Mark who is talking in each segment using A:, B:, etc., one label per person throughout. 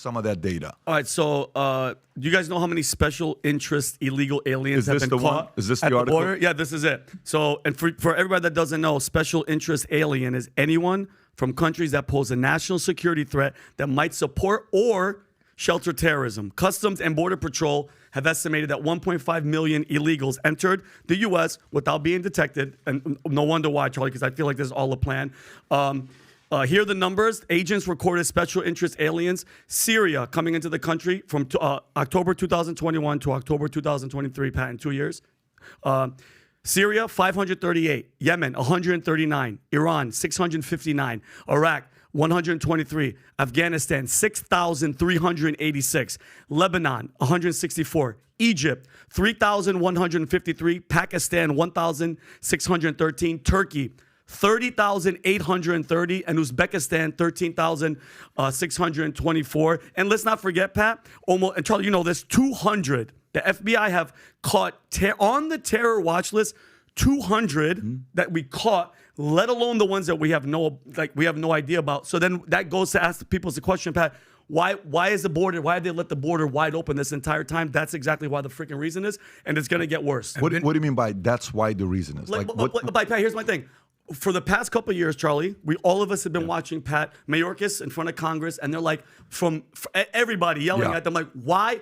A: some of that data.
B: All right, so do you guys know how many special interest illegal aliens have been caught?
A: Is this
B: at
A: the article?
B: border? Yeah, this is it. So, and for everybody that doesn't know, special interest alien is anyone from countries that pose a national security threat that might support or shelter terrorism. Customs and Border Patrol have estimated that 1.5 million illegals entered the U.S. without being detected. And no wonder why, Charlie, because I feel like this is all a plan. Here are the numbers. Agents recorded special interest aliens. Syria coming into the country from October 2021 to October 2023, Pat, in 2 years. Syria, 538. Yemen, 139. Iran, 659. Iraq, 123. Afghanistan, 6,386. Lebanon, 164. Egypt, 3,153. Pakistan, 1,613. Turkey, 30,830, and Uzbekistan, 13,624. And let's not forget, Pat, and Charlie, you know this, 200. The FBI have caught on the terror watch list, 200 that we caught, let alone the ones that we have no idea about. So then that goes to ask people the question, Pat, why is the border, why did they let the border wide open this entire time? That's exactly why the freaking reason is, and it's going to get worse.
A: What do you mean by that's why the reason is?
B: But Pat, here's my thing. For the past couple of years, Charlie, all of us have been watching Pat Mayorkas in front of Congress, and they're like, everybody yelling at them, like, why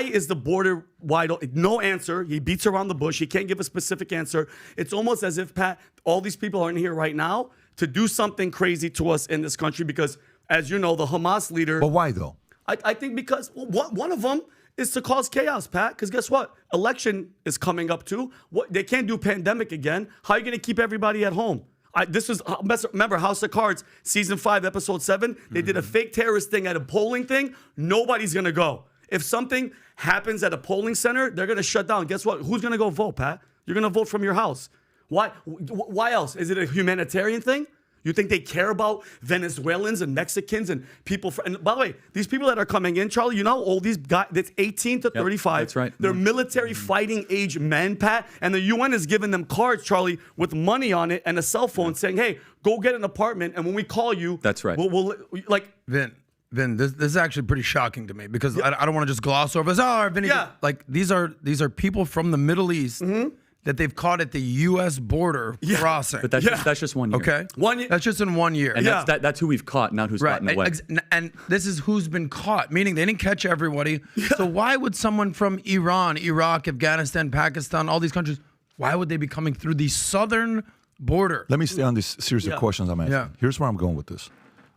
B: is the border wide open? No answer. He beats around the bush. He can't give a specific answer. It's almost as if, Pat, all these people are in here right now to do something crazy to us in this country because, as you know, the Hamas leader.
A: But why, though?
B: I think because one of them is to cause chaos, Pat. Because guess what? Election is coming up too. They can't do pandemic again. How are you going to keep everybody at home? Remember House of Cards, season 5, episode 7? They did a fake terrorist thing at a polling thing. Nobody's going to go. If something happens at a polling center, they're going to shut down. Guess what? Who's going to go vote, Pat? You're going to vote from your house. Why else? Is it a humanitarian thing? You think they care about Venezuelans and Mexicans and people? And by the way, these people that are coming in, Charlie, you know, all these guys, that's 18 to 35.
C: That's right.
B: They're military fighting age men, Pat. And the UN is giving them cards, Charlie, with money on it and a cell phone saying, hey, go get an apartment. And when we call you,
C: that's right.
B: We'll like.
D: Vin, this is actually pretty shocking to me because I don't want to just gloss over this. Oh, Vinny, like these are people from the Middle East that they've caught at the U.S. border crossing.
C: But that's just 1 year.
D: Okay,
B: 1 year.
D: That's just in 1 year.
C: And that's who we've caught, not who's gotten away.
D: And this is who's been caught, meaning they didn't catch everybody. So why would someone from Iran, Iraq, Afghanistan, Pakistan, all these countries, why would they be coming through the southern border?
A: Let me stay on this series of questions I'm asking.
D: Yeah.
A: Here's where I'm going with this.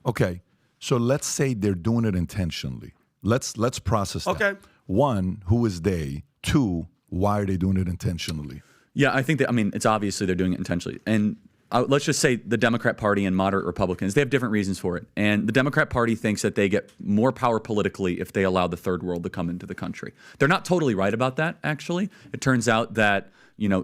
A: Okay. So let's say they're doing it intentionally. Let's process that.
B: Okay.
A: 1, who is they? 2, why are they doing it intentionally?
C: Yeah, I think it's obviously they're doing it intentionally. And let's just say the Democrat Party and moderate Republicans, they have different reasons for it. And the Democrat Party thinks that they get more power politically if they allow the third world to come into the country. They're not totally right about that, actually. It turns out that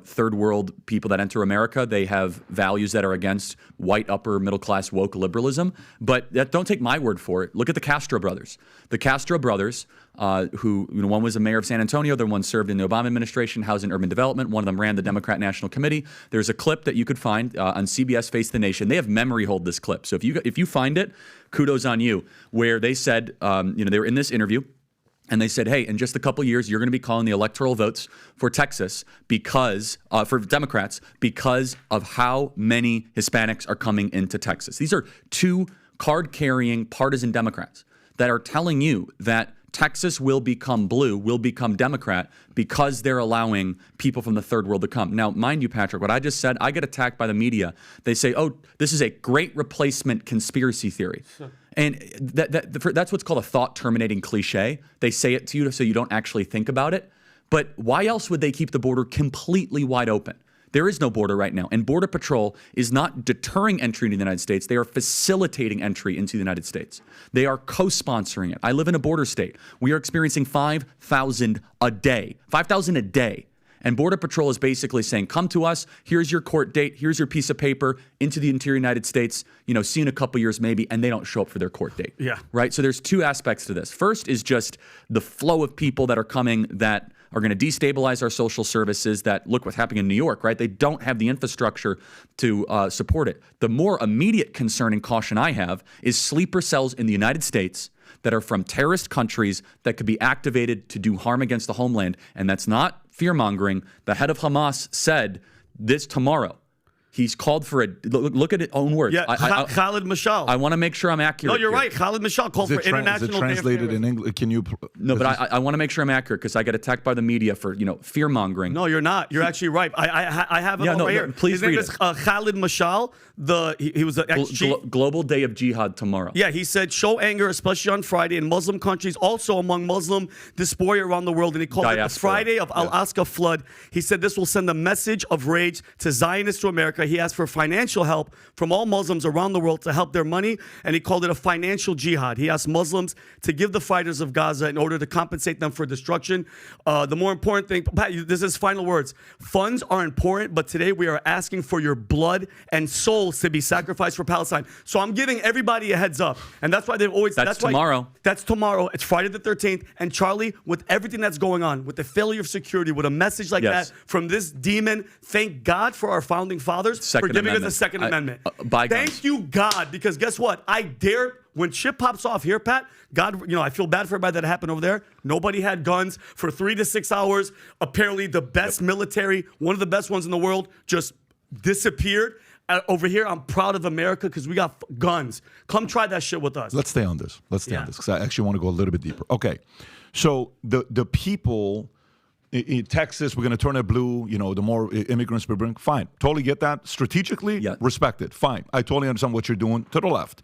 C: third world people that enter America, they have values that are against white upper middle class woke liberalism. But don't take my word for it. Look at the Castro brothers. The Castro brothers, who one was a mayor of San Antonio, the other one served in the Obama administration, Housing and Urban Development. One of them ran the Democrat National Committee. There's a clip that you could find on CBS Face the Nation. They have memory hold this clip. So if you find it, kudos on you. Where they said, they were in this interview. And they said, hey, in just a couple years, you're going to be calling the electoral votes for Texas for Democrats because of how many Hispanics are coming into Texas. These are 2 card-carrying partisan Democrats that are telling you that Texas will become blue, will become Democrat because they're allowing people from the third world to come. Now, mind you, Patrick, what I just said, I get attacked by the media. They say, oh, this is a great replacement conspiracy theory. Sure. And that's what's called a thought-terminating cliche. They say it to you so you don't actually think about it. But why else would they keep the border completely wide open? There is no border right now. And Border Patrol is not deterring entry into the United States. They are facilitating entry into the United States. They are co-sponsoring it. I live in a border state. We are experiencing 5,000 a day. 5,000 a day. And Border Patrol is basically saying, come to us, here's your court date, here's your piece of paper into the interior United States, see you in a couple years maybe, and they don't show up for their court date.
B: Yeah.
C: Right? So there's 2 aspects to this. First is just the flow of people that are coming that are going to destabilize our social services. That look what's happening in New York, right? They don't have the infrastructure to support it. The more immediate concern and caution I have is sleeper cells in the United States that are from terrorist countries that could be activated to do harm against the homeland. And that's not fear-mongering. The head of Hamas said this tomorrow. He's called for a look at his own words.
B: Yeah, Khalid Mashal.
C: I want to make sure I'm accurate.
B: No, you're
C: here.
B: right. Khalid Mashal called for international.
A: Is it translated in English? Can you?
C: No, but I want to make sure I'm accurate because I get attacked by the media for fear mongering.
B: No, you're not. You're actually right. I have it right here.
C: Please
B: His name
C: read
B: is Khalid Mashal. He was the
C: Global Day of Jihad tomorrow.
B: Yeah, he said show anger, especially on Friday in Muslim countries, also among Muslim diaspora around the world, and he called it the Friday of Al-Aqsa flood. He said this will send a message of rage to Zionists to America. He asked for financial help from all Muslims around the world to help their money, and he called it a financial jihad. He asked Muslims to give the fighters of Gaza in order to compensate them for destruction. The more important thing, Pat, this is final words. Funds are important, but today we are asking for your blood and souls to be sacrificed for Palestine. So I'm giving everybody a heads up, and that's why they've always.
C: That's tomorrow.
B: That's tomorrow. It's Friday the 13th, and Charlie, with everything that's going on, with the failure of security, with a message like that from this demon, thank God for our founding fathers for giving us the Second Amendment. Thank you, God, because guess what? I dare. When shit pops off here, Pat, God, I feel bad for everybody that happened over there. Nobody had guns for 3 to 6 hours. Apparently, the best military, one of the best ones in the world, just disappeared. Over here, I'm proud of America because we got guns. Come try that shit with us.
A: Let's stay on this. Let's stay on this because I actually want to go a little bit deeper. Okay, so the people in Texas, we're going to turn it blue. The more immigrants we bring, fine. Totally get that. Strategically, respect it. Fine. I totally understand what you're doing to the left.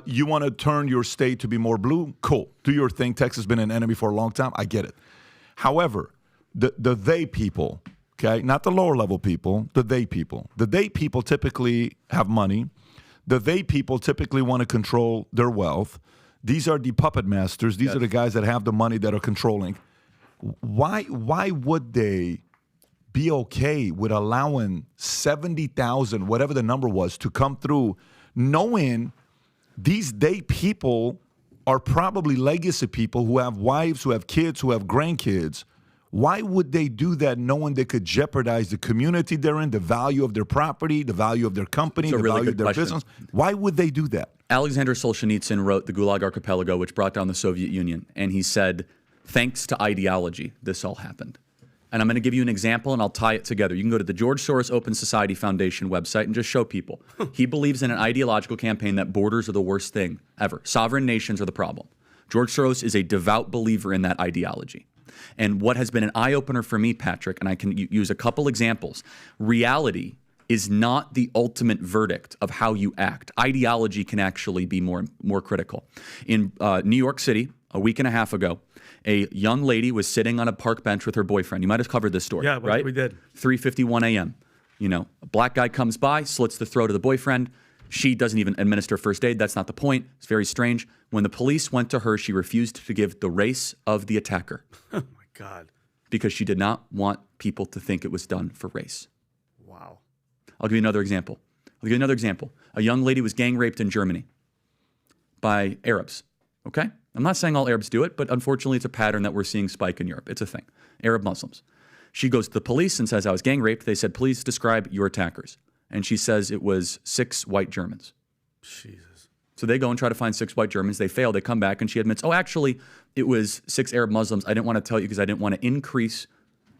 A: You want to turn your state to be more blue? Cool. Do your thing. Texas has been an enemy for a long time. I get it. However, the they people, okay, not the lower level people, the they people. The they people typically have money. The they people typically want to control their wealth. These are the puppet masters. These are the guys that have the money that are controlling. Why would they be okay with allowing 70,000, whatever the number was, to come through, knowing these day people are probably legacy people who have wives, who have kids, who have grandkids? Why would they do that knowing they could jeopardize the community they're in, the value of their property, the value of their company, the value of their business? Why would they do that?
C: Alexander Solzhenitsyn wrote The Gulag Archipelago, which brought down the Soviet Union, and he said, thanks to ideology, this all happened. And I'm going to give you an example, and I'll tie it together. You can go to the George Soros Open Society Foundation website and just show people. He believes in an ideological campaign that borders are the worst thing ever. Sovereign nations are the problem. George Soros is a devout believer in that ideology. And what has been an eye-opener for me, Patrick, and I can use a couple examples, reality is not the ultimate verdict of how you act. Ideology can actually be more critical. In New York City, a week and a half ago, a young lady was sitting on a park bench with her boyfriend. You might have covered this story, right?
B: We did.
C: 3:51 a.m. A black guy comes by, slits the throat of the boyfriend. She doesn't even administer first aid. That's not the point. It's very strange. When the police went to her, she refused to give the race of the attacker.
B: Oh, my God.
C: Because she did not want people to think it was done for race.
B: Wow.
C: I'll give you another example. A young lady was gang raped in Germany by Arabs, okay? I'm not saying all Arabs do it, but unfortunately it's a pattern that we're seeing spike in Europe. It's a thing. Arab Muslims. She goes to the police and says, I was gang raped. They said, please describe your attackers. And she says it was 6 white Germans.
B: Jesus.
C: So they go and try to find 6 white Germans. They fail. They come back and she admits, oh, actually, it was 6 Arab Muslims. I didn't want to tell you because I didn't want to increase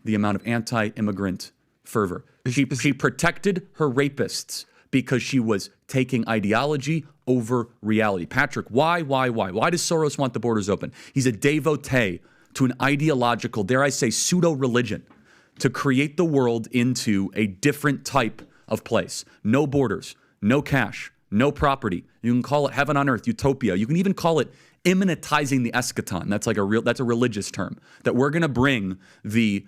C: the amount of anti-immigrant fervor. She protected her rapists because she was taking ideology over reality. Patrick, why? Why does Soros want the borders open? He's a devotee to an ideological, dare I say, pseudo-religion to create the world into a different type of place. No borders, no cash, no property. You can call it heaven on earth, utopia. You can even call it immanentizing the eschaton. That's a religious term. That we're going to bring the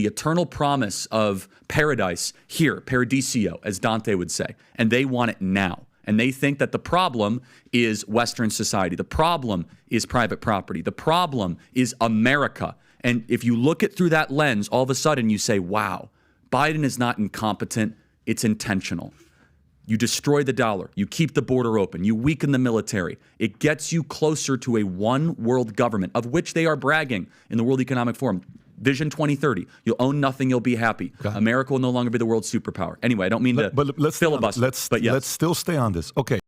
C: eternal promise of paradise here, paradisio, as Dante would say. And they want it now. And they think that the problem is Western society. The problem is private property. The problem is America. And if you look at through that lens, all of a sudden you say, wow, Biden is not incompetent. It's intentional. You destroy the dollar. You keep the border open. You weaken the military. It gets you closer to a one world government, of which they are bragging in the World Economic Forum. Vision 2030. You'll own nothing. You'll be happy. America will no longer be the world's superpower. Anyway, I don't mean to
A: let's
C: filibuster.
A: let's still stay on this. Okay.